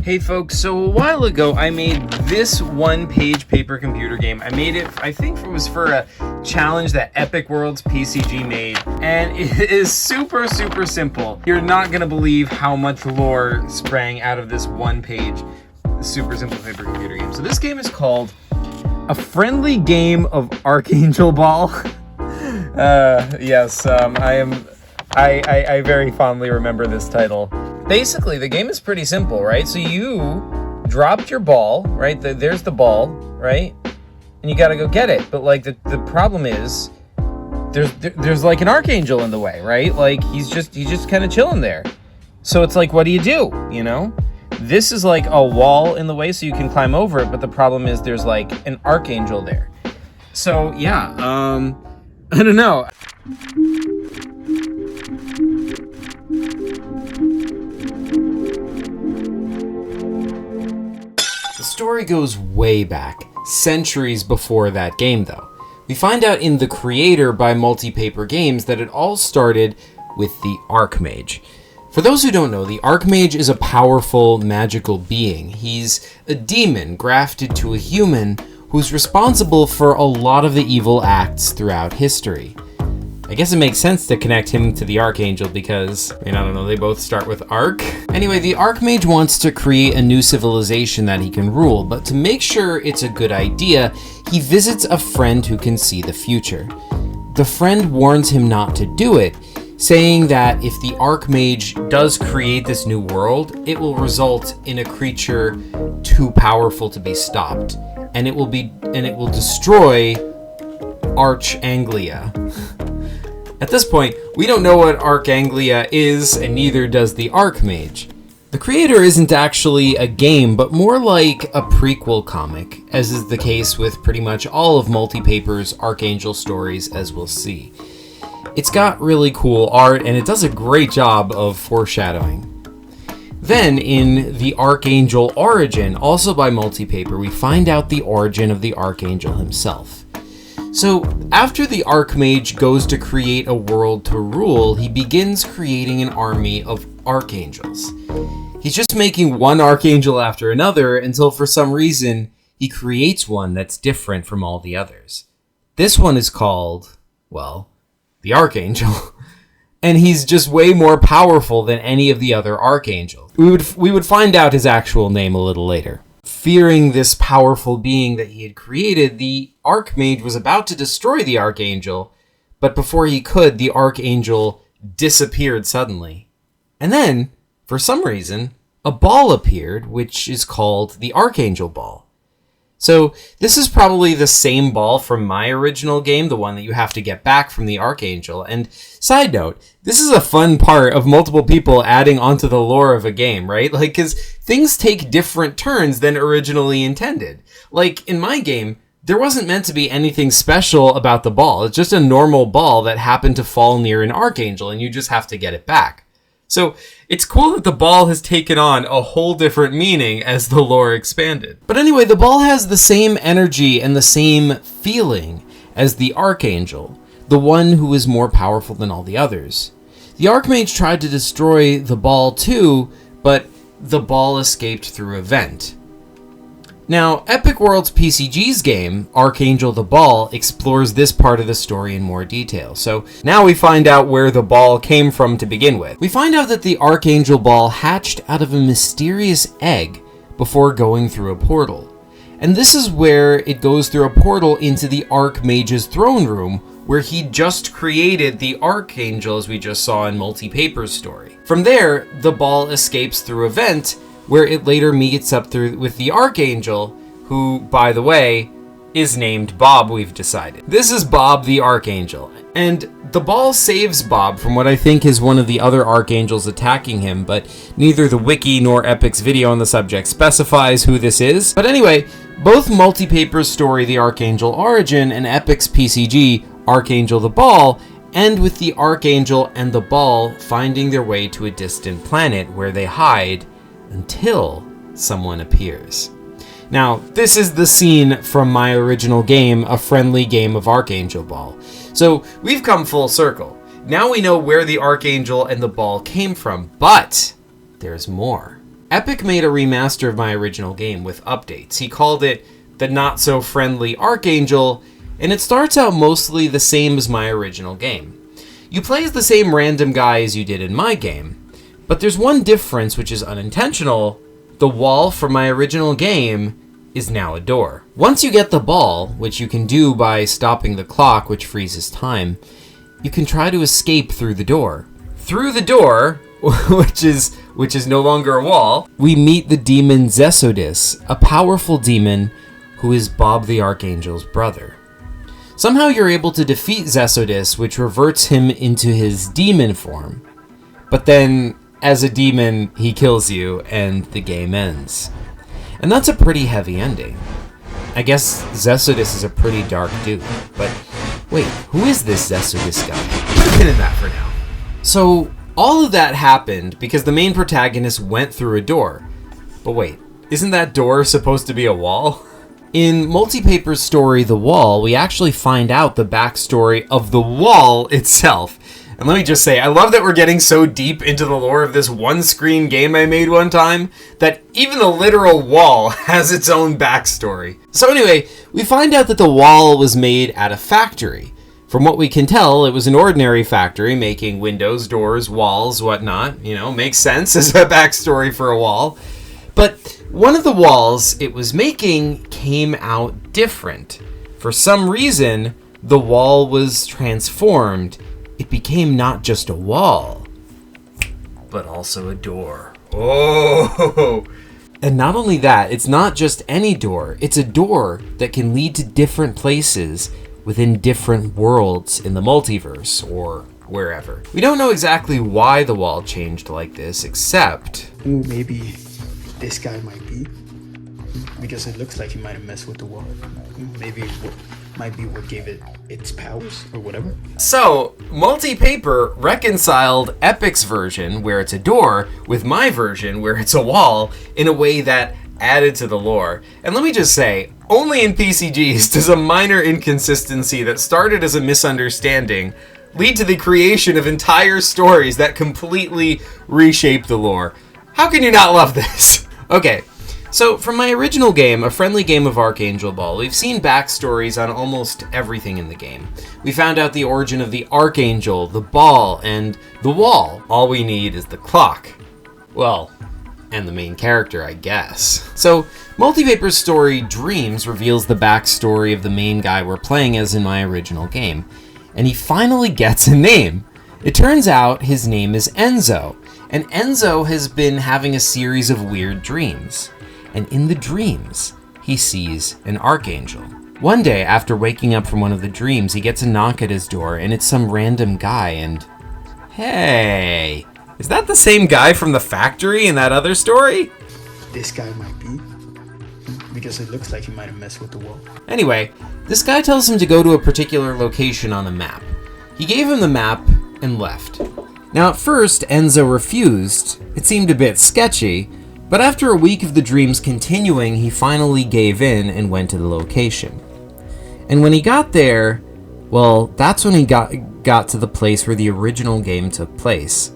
Hey folks, so a while ago I made this one-page paper computer game. I made it, I think it was for a challenge that Epic World's PCG made, and it is super simple. You're not gonna believe how much lore sprang out of this one-page super simple paper computer game. So this game is called A Friendly Game of Archangel Ball. I very fondly remember this title. Basically, the game is pretty simple, right? So you dropped your ball, right? There's the ball, right? And you gotta go get it. But like the problem is, there's like an archangel in the way, right? Like he's just kind of chilling there. So it's like, what do? You know? This is like a wall in the way, so you can climb over it. But the problem is, there's like an archangel there. So yeah, I don't know. The story goes way back, centuries before that game though. We find out in The Creator by Multipaper Games that it all started with the Archmage. For those who don't know, the Archmage is a powerful magical being. He's a demon grafted to a human who's responsible for a lot of the evil acts throughout history. I guess it makes sense to connect him to the Archangel because, I don't know, they both start with Arch. Anyway, the Archmage wants to create a new civilization that he can rule, but to make sure it's a good idea, he visits a friend who can see the future. The friend warns him not to do it, saying that if the Archmage does create this new world, it will result in a creature too powerful to be stopped, and it will destroy Anglia. At this point, we don't know what Anglia is, and neither does the Archmage. The Creator isn't actually a game, but more like a prequel comic, as is the case with pretty much all of Multipaper's Archangel stories, as we'll see. It's got really cool art, and it does a great job of foreshadowing. Then, in The Archangel Origin, also by Multipaper, we find out the origin of the Archangel himself. So, after the Archmage goes to create a world to rule, he begins creating an army of archangels. He's just making one archangel after another until for some reason he creates one that's different from all the others. This one is called, well, the Archangel. And he's just way more powerful than any of the other archangels. We would find out his actual name a little later. Fearing this powerful being that he had created, the Archmage was about to destroy the Archangel, but before he could, the Archangel disappeared suddenly. And then, for some reason, a ball appeared, which is called the Archangel Ball. So, this is probably the same ball from my original game, the one that you have to get back from the Archangel. And side note, this is a fun part of multiple people adding onto the lore of a game, right? Like, because things take different turns than originally intended. Like, in my game, there wasn't meant to be anything special about the ball. It's just a normal ball that happened to fall near an Archangel, and you just have to get it back. So, it's cool that the ball has taken on a whole different meaning as the lore expanded. But anyway, the ball has the same energy and the same feeling as the Archangel, the one who is more powerful than all the others. The Archmage tried to destroy the ball too, but the ball escaped through a vent. Now, Epic World's PCGs game, Archangel the Ball, explores this part of the story in more detail. So now we find out where the ball came from to begin with. We find out that the Archangel Ball hatched out of a mysterious egg before going through a portal. And this is where it goes through a portal into the Archmage's throne room, where he just created the Archangel, as we just saw in Multipaper's story. From there, the ball escapes through a vent, where it later meets up with the Archangel, who, by the way, is named Bob, we've decided. This is Bob the Archangel, and the ball saves Bob from what I think is one of the other Archangels attacking him, but neither the wiki nor Epic's video on the subject specifies who this is. But anyway, both Multipaper's story, The Archangel Origin, and Epic's PCG, Archangel the Ball, end with the Archangel and the ball finding their way to a distant planet where they hide until someone appears. Now, this is the scene from my original game, A Friendly Game of Archangel Ball. So, we've come full circle. Now we know where the Archangel and the ball came from, but there's more. Epic made a remaster of my original game with updates. He called it the not-so-friendly Archangel, and it starts out mostly the same as my original game. You play as the same random guy as you did in my game, but there's one difference which is unintentional. The wall from my original game is now a door. Once you get the ball, which you can do by stopping the clock, which freezes time, you can try to escape through the door. Through the door, which is no longer a wall, we meet the demon Zodis, a powerful demon who is Bob the Archangel's brother. Somehow you're able to defeat Zodis, which reverts him into his demon form. But then, as a demon, he kills you, and the game ends. And that's a pretty heavy ending. I guess Zodis is a pretty dark dude, but wait, who is this Zodis guy? Put a pin in that for now. So, all of that happened because the main protagonist went through a door. But wait, isn't that door supposed to be a wall? In Multipaper's story, The Wall, we actually find out the backstory of the wall itself. And let me just say, I love that we're getting so deep into the lore of this one-screen game I made one time, that even the literal wall has its own backstory. So anyway, we find out that the wall was made at a factory. From what we can tell, it was an ordinary factory making windows, doors, walls, whatnot. You know, makes sense as a backstory for a wall. But one of the walls it was making came out different. For some reason, the wall was transformed. It became not just a wall, but also a door. Oh! And not only that, it's not just any door. It's a door that can lead to different places within different worlds in the multiverse, or wherever. We don't know exactly why the wall changed like this, except... Ooh, maybe this guy might be. Because it looks like he might have messed with the wall. Maybe what might be what gave it its powers, or whatever. So, Multipaper reconciled Epic's version, where it's a door, with my version, where it's a wall, in a way that added to the lore. And let me just say, only in PCGs does a minor inconsistency that started as a misunderstanding lead to the creation of entire stories that completely reshape the lore. How can you not love this? Okay, so from my original game, A Friendly Game of Archangel Ball, we've seen backstories on almost everything in the game. We found out the origin of the Archangel, the ball, and the wall. All we need is the clock. Well, and the main character, I guess. So, Multipaper's story, Dreams, reveals the backstory of the main guy we're playing as in my original game. And he finally gets a name. It turns out his name is Enzo. And Enzo has been having a series of weird dreams. And in the dreams, he sees an archangel. One day, after waking up from one of the dreams, he gets a knock at his door, and it's some random guy, and... Hey! Is that the same guy from the factory in that other story? This guy might be. Because it looks like he might have messed with the wall. Anyway, this guy tells him to go to a particular location on the map. He gave him the map and left. Now at first, Enzo refused. It seemed a bit sketchy, but after a week of the dreams continuing, he finally gave in and went to the location. And when he got there, well, that's when he got to the place where the original game took place.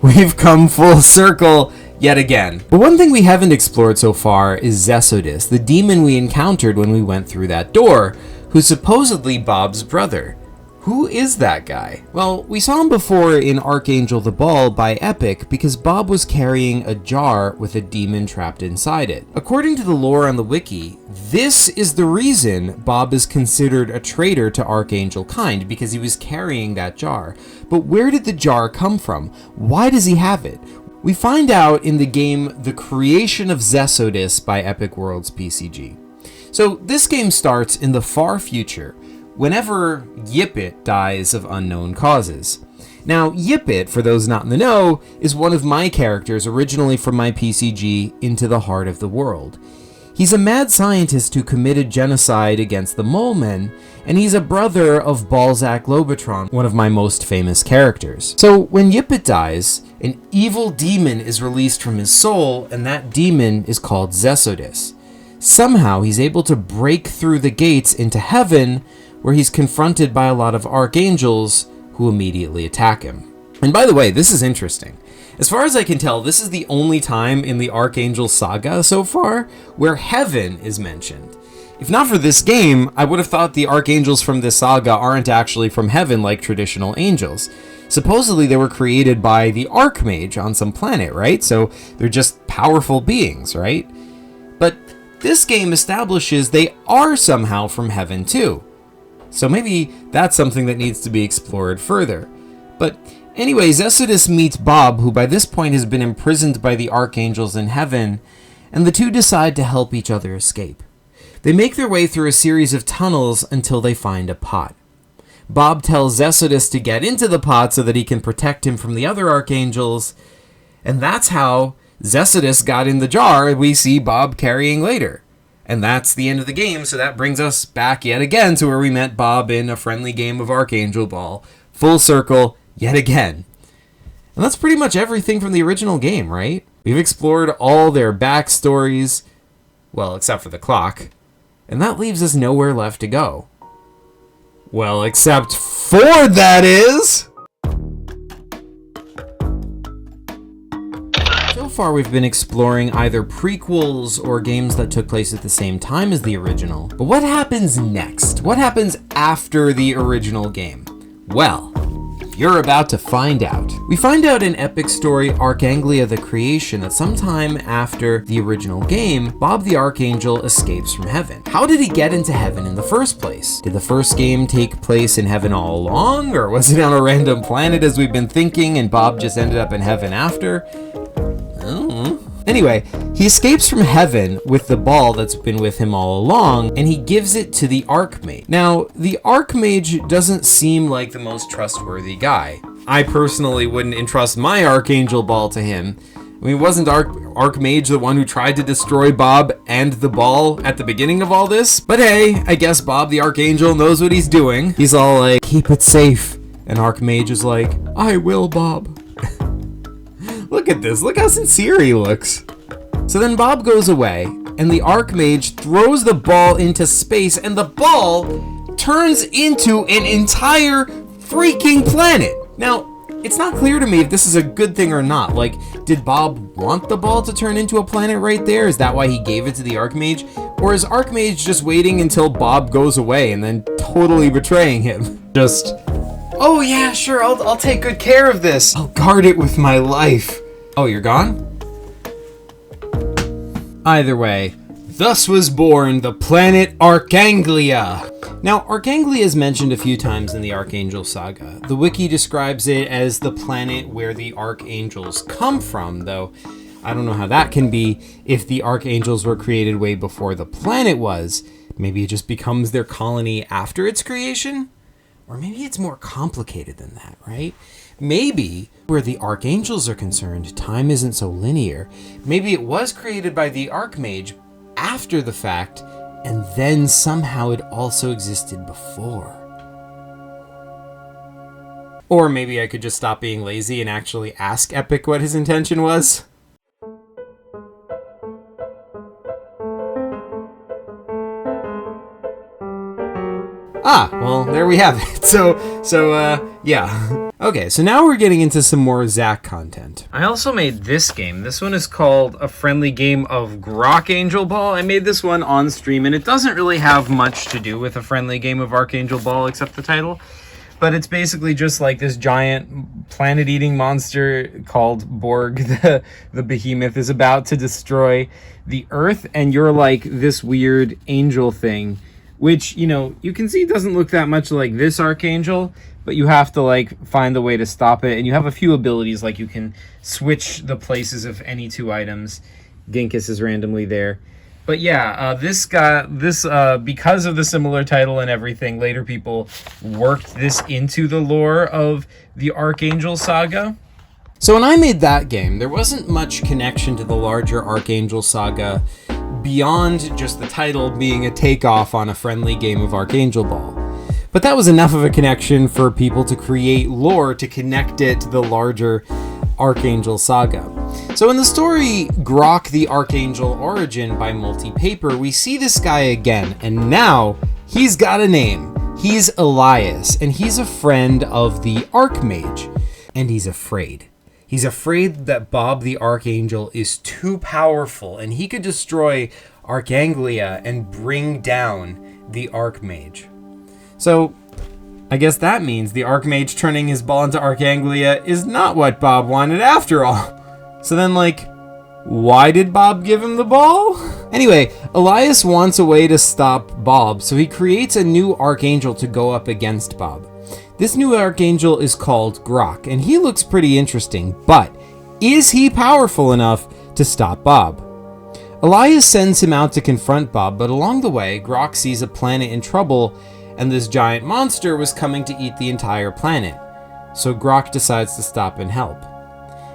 We've come full circle yet again. But one thing we haven't explored so far is Zodis, the demon we encountered when we went through that door, who's supposedly Bob's brother. Who is that guy? Well, we saw him before in Archangel the Ball by Epic because Bob was carrying a jar with a demon trapped inside it. According to the lore on the wiki, this is the reason Bob is considered a traitor to Archangel kind, because he was carrying that jar. But where did the jar come from? Why does he have it? We find out in the game The Creation of Zodis by Epic Worlds PCG. So this game starts in the far future, whenever Yippit dies of unknown causes. Now, Yippit, for those not in the know, is one of my characters originally from my PCG Into the Heart of the World. He's a mad scientist who committed genocide against the Mole Men, and he's a brother of Balzac Lobotron, one of my most famous characters. So when Yippit dies, an evil demon is released from his soul, and that demon is called Zodis. Somehow he's able to break through the gates into heaven, where he's confronted by a lot of archangels who immediately attack him. And by the way, this is interesting. As far as I can tell, this is the only time in the Archangel Saga so far where heaven is mentioned. If not for this game, I would have thought the archangels from this saga aren't actually from heaven like traditional angels. Supposedly they were created by the Archmage on some planet, right? So they're just powerful beings, right? But this game establishes they are somehow from heaven too. So maybe that's something that needs to be explored further. But anyway, Zodis meets Bob, who by this point has been imprisoned by the archangels in heaven, and the two decide to help each other escape. They make their way through a series of tunnels until they find a pot. Bob tells Zodis to get into the pot so that he can protect him from the other archangels, and that's how Zodis got in the jar we see Bob carrying later. And that's the end of the game, so that brings us back yet again to where we met Bob in a friendly game of Archangel Ball. Full circle, yet again. And that's pretty much everything from the original game, right? We've explored all their backstories, well, except for the clock, and that leaves us nowhere left to go. Well, except Ford, that is! So far we've been exploring either prequels or games that took place at the same time as the original. But what happens next? What happens after the original game? Well, you're about to find out. We find out in epic story Anglia the Creation that sometime after the original game, Bob the Archangel escapes from heaven. How did he get into heaven in the first place? Did the first game take place in heaven all along, or was it on a random planet as we've been thinking and Bob just ended up in heaven after? Anyway, he escapes from heaven with the ball that's been with him all along, and he gives it to the Archmage. Now, the Archmage doesn't seem like the most trustworthy guy. I personally wouldn't entrust my Archangel ball to him. I mean, wasn't Archmage the one who tried to destroy Bob and the ball at the beginning of all this? But hey, I guess Bob the Archangel knows what he's doing. He's all like, keep it safe. And Archmage is like, I will, Bob. Look at this, look how sincere he looks. So then Bob goes away, and the Archmage throws the ball into space, and the ball turns into an entire freaking planet. Now, it's not clear to me if this is a good thing or not. Like, did Bob want the ball to turn into a planet right there? Is that why he gave it to the Archmage? Or is Archmage just waiting until Bob goes away and then totally betraying him? Just, oh yeah, sure, I'll take good care of this. I'll guard it with my life. Oh, you're gone? Either way, thus was born the planet Archanglia. Now, Archanglia is mentioned a few times in the Archangel Saga. The wiki describes it as the planet where the archangels come from, though I don't know how that can be if the archangels were created way before the planet was. Maybe it just becomes their colony after its creation? Or maybe it's more complicated than that, right? Maybe, where the archangels are concerned, time isn't so linear. Maybe it was created by the Archmage after the fact, and then somehow it also existed before. Or maybe I could just stop being lazy and actually ask Epic what his intention was. Ah, well, there we have it. So, yeah. Okay, so now we're getting into some more Zach content. I also made this game. This one is called A Friendly Game of Grock Angel Ball. I made this one on stream, and it doesn't really have much to do with A Friendly Game of Archangel Ball except the title. But it's basically just like this giant planet-eating monster called Borg. The behemoth is about to destroy the Earth, and you're like this weird angel thing, which, you know, you can see doesn't look that much like this Archangel, but you have to, like, find a way to stop it. And you have a few abilities, like you can switch the places of any two items. Ginkus is randomly there. But yeah, because of the similar title and everything, later people worked this into the lore of the Archangel Saga. So when I made that game, there wasn't much connection to the larger Archangel Saga beyond just the title being a takeoff on A Friendly Game of Archangel Ball. But that was enough of a connection for people to create lore to connect it to the larger Archangel Saga. So in the story Grock the Archangel Origin by Multipaper, we see this guy again, and now he's got a name. He's Elias, and he's a friend of the Archmage, and he's afraid. He's afraid that Bob the Archangel is too powerful and he could destroy Archanglia and bring down the Archmage. So, I guess that means the Archmage turning his ball into Archanglia is not what Bob wanted after all. So then, why did Bob give him the ball? Anyway, Elias wants a way to stop Bob, so he creates a new Archangel to go up against Bob. This new Archangel is called Grock, and he looks pretty interesting, but is he powerful enough to stop Bob? Elias sends him out to confront Bob, but along the way, Grock sees a planet in trouble, and this giant monster was coming to eat the entire planet. So Grock decides to stop and help.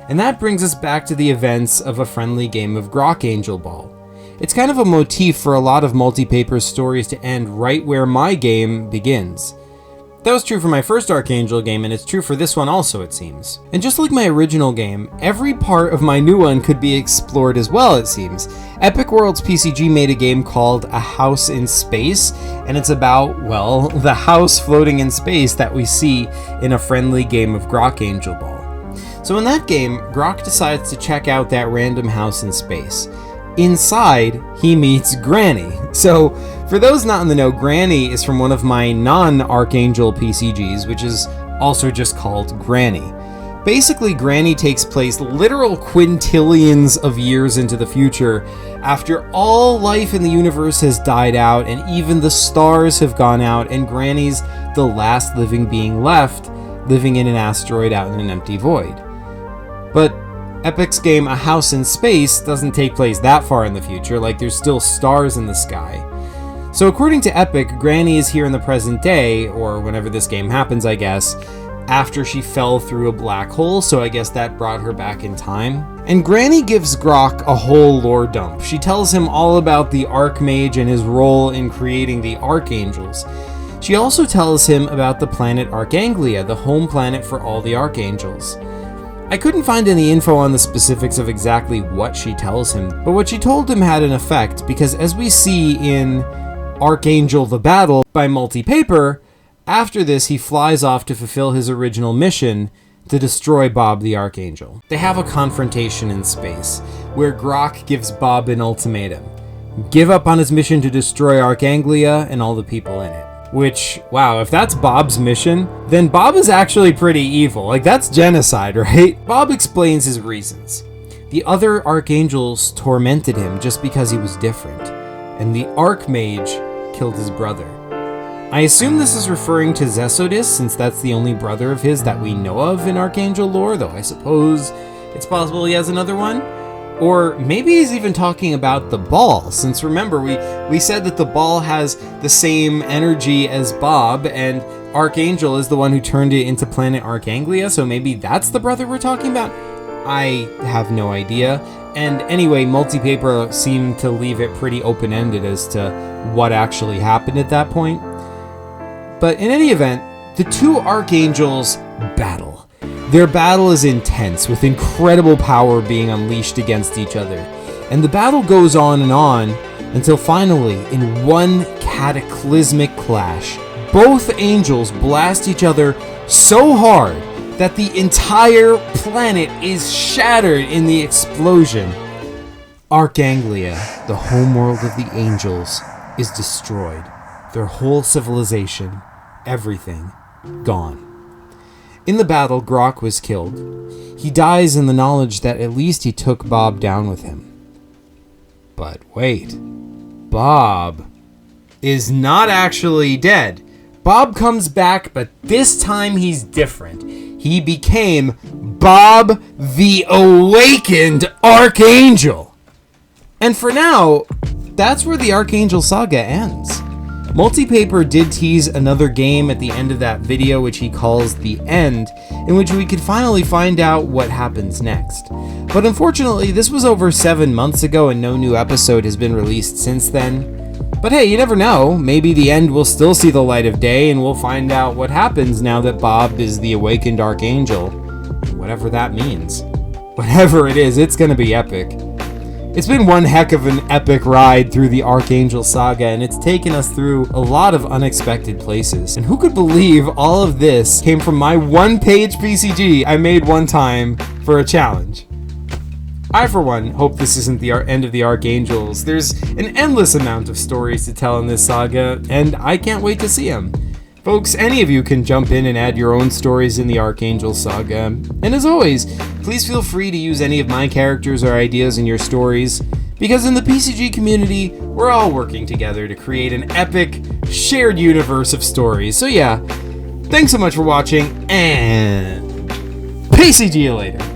And that brings us back to the events of a friendly game of Grock Angel Ball. It's kind of a motif for a lot of Multipaper's stories to end right where my game begins. That was true for my first Archangel game, and it's true for this one also, it seems. And just like my original game, every part of my new one could be explored as well, it seems. Epic Worlds PCG made a game called A House in Space, and it's about, well, the house floating in space that we see in a friendly game of Grock Angel Ball. So in that game, Grock decides to check out that random house in space. Inside, he meets Granny. So, for those not in the know, Granny is from one of my non-Archangel PCGs, which is also just called Granny. Basically, Granny takes place literal quintillions of years into the future, after all life in the universe has died out, and even the stars have gone out, and Granny's the last living being left, living in an asteroid out in an empty void. But Epic's game A House in Space doesn't take place that far in the future, there's still stars in the sky. So according to Epic, Granny is here in the present day, or whenever this game happens, I guess, after she fell through a black hole, so I guess that brought her back in time. And Granny gives Grock a whole lore dump. She tells him all about the Archmage and his role in creating the Archangels. She also tells him about the planet Archanglia, the home planet for all the Archangels. I couldn't find any info on the specifics of exactly what she tells him, but what she told him had an effect, because as we see in Archangel the Battle by Multipaper, after this he flies off to fulfill his original mission to destroy Bob the Archangel. They have a confrontation in space, where Grock gives Bob an ultimatum. Give up on his mission to destroy Archanglia and all the people in it. Which, wow, if that's Bob's mission, then Bob is actually pretty evil. That's genocide, right? Bob explains his reasons. The other Archangels tormented him just because he was different, and the Archmage killed his brother. I assume this is referring to Zodis, since that's the only brother of his that we know of in Archangel lore, though I suppose it's possible he has another one. Or maybe he's even talking about the ball, since remember, we said that the ball has the same energy as Bob, and Archangel is the one who turned it into planet Archanglia, so maybe that's the brother we're talking about? I have no idea. And anyway, Multipaper seemed to leave it pretty open-ended as to what actually happened at that point. But in any event, the two Archangels battle. Their battle is intense, with incredible power being unleashed against each other. And the battle goes on until finally, in one cataclysmic clash, both angels blast each other so hard that the entire planet is shattered in the explosion. Archanglia, the homeworld of the angels, is destroyed. Their whole civilization, everything, gone. In the battle, Grock was killed. He dies in the knowledge that at least he took Bob down with him. But wait, Bob is not actually dead. Bob comes back, but this time he's different. He became Bob the Awakened Archangel. And for now, that's where the Archangel Saga ends. Multipaper did tease another game at the end of that video, which he calls The End, in which we could finally find out what happens next. But unfortunately, this was over 7 months ago and no new episode has been released since then. But hey, you never know, maybe The End will still see the light of day and we'll find out what happens now that Bob is the Awakened Archangel. Whatever that means. Whatever it is, it's gonna be epic. It's been one heck of an epic ride through the Archangel Saga, and it's taken us through a lot of unexpected places. And who could believe all of this came from my one-page PCG I made one time for a challenge? I, for one, hope this isn't the end of the Archangels. There's an endless amount of stories to tell in this saga, and I can't wait to see them. Folks, any of you can jump in and add your own stories in the Archangel Saga. And as always, please feel free to use any of my characters or ideas in your stories, because in the PCG community, we're all working together to create an epic, shared universe of stories. So yeah, thanks so much for watching, and PCG you later.